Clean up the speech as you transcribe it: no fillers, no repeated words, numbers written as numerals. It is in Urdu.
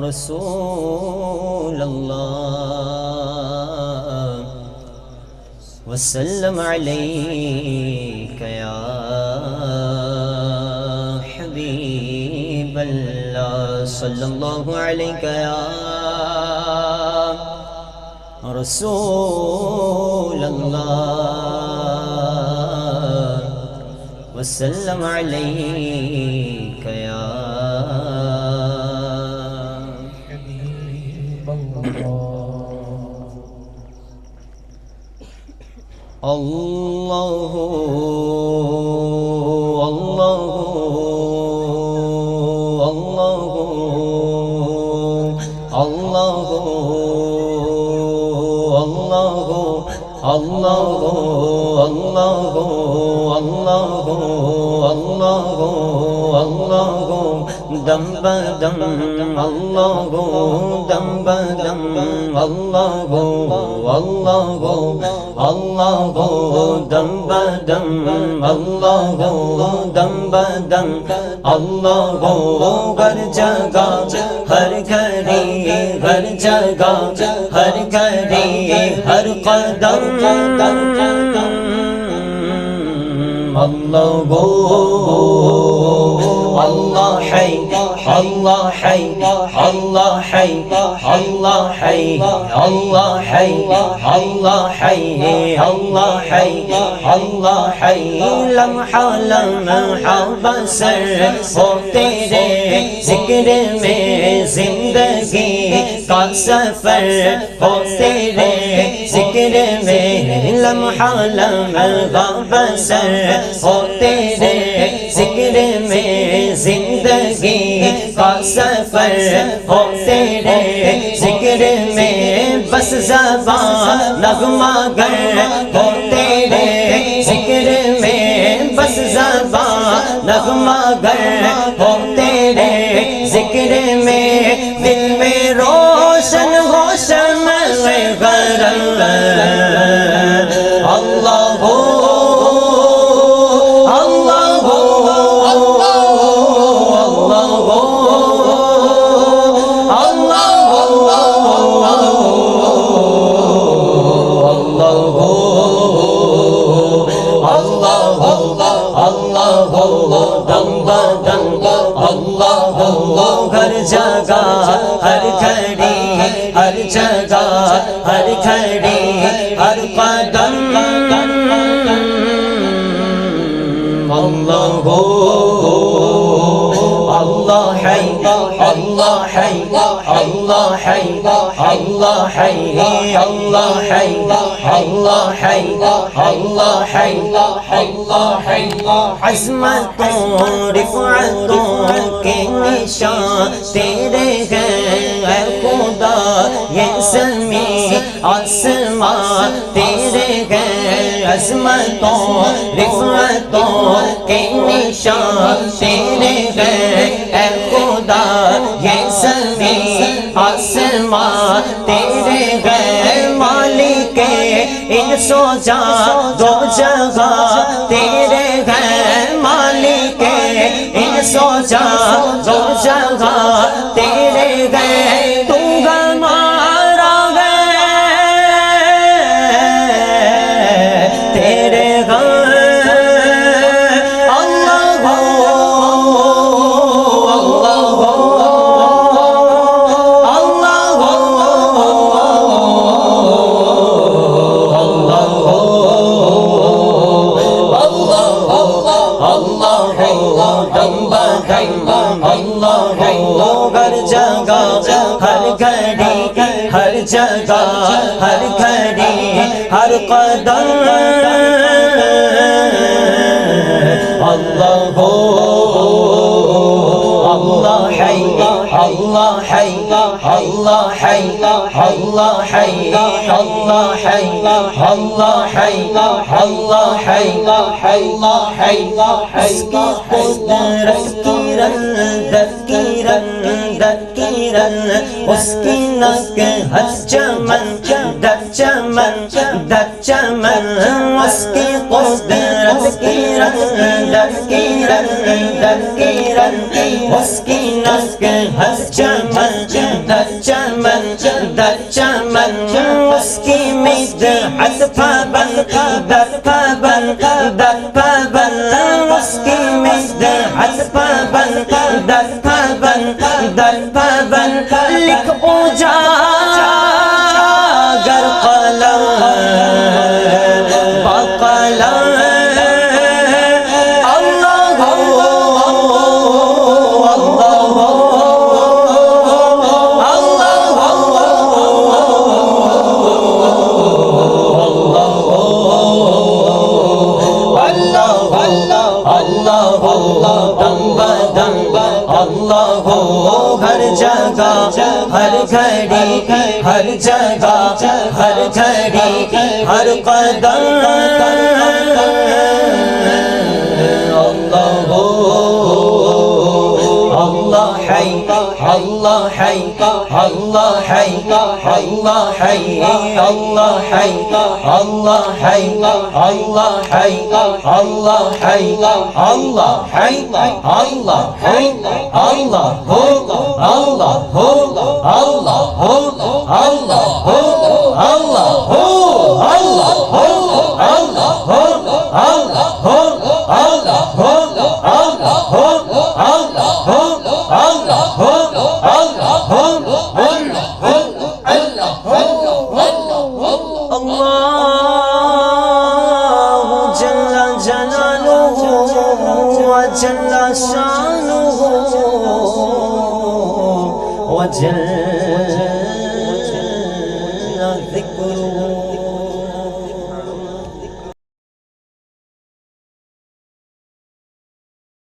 رسول الله وسلم عليك يا حبيب الله صلى الله عليك يا رسول الله وسلم عليك يا حبيب الله الله الله الله الله الله الله الله دم بدم الله دم بدم الله الله الله دم بدم الله دم بدم الله ہر جگہ ہر گھڑی ہر جگہ ہر گھڑی ہر قدم اللہ اللہ حی اللہ حی اللہ حی اللہ حی اللہ حی اللہ حی اللہ حی اللہ حی لمحہ لمحہ بسر ہو تیرے ذکر میں زندگی کا سفر ہو تیرے ذکر میں لمحہ لمحہ بسر ہو تیرے ذکر میں زندگی کا سفر ہو تیرے ذکر میں بس زبان نغمہ گر ہو تیرے ذکر میں بس زبان نغمہ گر ہو تیرے ذکر میں دل میں روشن ہو شمع غرض اللہ ہو ہر جگہ ہر گھڑی ہر جگہ ہر گھڑی ہر قدم اللہ اللہ حی اللہ حی اللہ حی اللہ حی اللہ حی اللہ حی اللہ حی اللہ حی عظمتوں رفعتوں کے نشان تیرے ہیں اے خدا یہ زمین آسمان تیرے ہیں عظمتوں رفعتوں کے نشان تیرے ہیں اے خدا یہ زمین آسمان تیرے ہیں مالک انس و جان دو جگہ تیرے ہیں مالک انس و جان دو جگہ تیرے ہیں تو ہمارا ہے تیرے ہر جگہ ہر گھڑی ہر جگہ ہر گھڑی ہر قدم اللہ اللہ حی اللہ حی اللہ حی اللہ حی اللہ حی اللہ حی اللہ حی اللہ حی اس کی قدرت کی رندت کی رندت کی رند اس کی نکہت چمن در چمن در چمن اس کی قدرت کی رندت کی رندت کی رن اس کی نسک ہر چمن در چمن در چمن اس کی مدحت پابند در پابند در پابند اس کی مدحت پابند در پابند در پابند لکھ اجاگر قلم بقلم ہر جگہ ہر گھڑی ہر جگہ ہر گھڑی ہر قدم اللہ حی اللہ حی اللہ حی اللہ حی اللہ حی اللہ حی اللہ حی اللہ حی اللہ حی اللہ حی اللہ ہو اللہ ہو اللہ ہو اللہ ہو اللہ ہو اللہ ہو اللہ ہو اللہ ہو اللہ ہو اللہ ہو اللہ ہو اللہ ہو اللہ ہو اللہ جل جلالہ وجل شانہ وجل